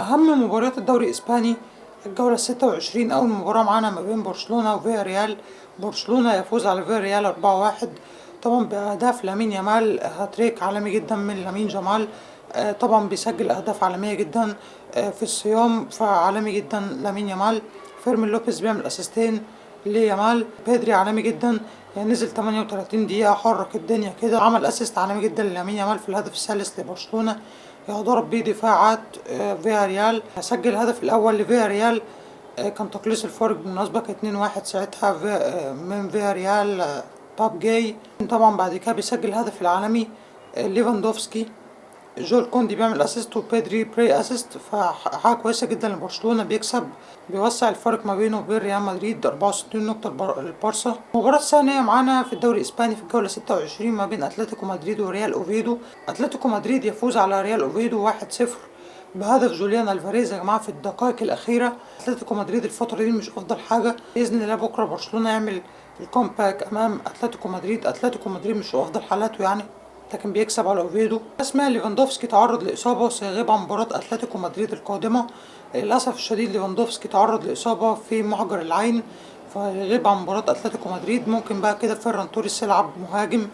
أهم مباريات الدوري الإسباني الجولة 26. أول مباراة معانا ما بين برشلونة وفيا ريال. برشلونة يفوز على فيا ريال 4-1، طبعا بأهداف لامين يامال، هاتريك عالمي جدا من لامين جمال. طبعا بيسجل أهداف عالمية جدا في الصيام، فعالمي جدا لامين يامال. فيرمين لوبيز بيعمل أسيستين ليامال. بيدري عالمي جدا، يعني نزل 38 دقيقة حرك الدنيا كده، عمل أسيست عالمي جدا لامين يامال في الهدف الثالث لبرشلونة. ضرب بيه دفاعات فيا ريال. سجل الهدف الأول لفيا ريال، كان تقليص الفارق بالمناسبة كان 2-1 ساعتها من فيا ريال. باب جاي طبعا بعد كده بيسجل الهدف العالمي ليفاندوفسكي. جول كوندي بيعمل اسيست وبيدري بري اسيست، فحاجة كويسة جدا لبرشلونة، بيكسب بيوسع الفرق ما بينه وبين ريال مدريد 64 نقطة البارسا. المباراة الثانية معانا في الدوري الإسباني في الجولة 26 ما بين أتلتيكو مدريد وريال أوفيدو. أتلتيكو مدريد يفوز على ريال أوفيدو 1-0 بهدف جوليان الفاريز يا جماعة في الدقائق الأخيرة. أتلتيكو مدريد الفترة دي مش أفضل حاجة، بإذن الله بكرة برشلونة يعمل الكومباك أمام أتلتيكو مدريد. أتلتيكو مدريد مش أفضل حالاته يعني، لكن بيكسب على اوفيدو. اسمها ليفاندوفسكي تعرض لإصابة وسيغيب عن مباراة أتلتيكو مدريد القادمة. للأسف الشديد ليفاندوفسكي تعرض لإصابة في محجر العين، فيغيب عن مباراة أتلتيكو مدريد. ممكن بقى كده فيران توريس يلعب مهاجم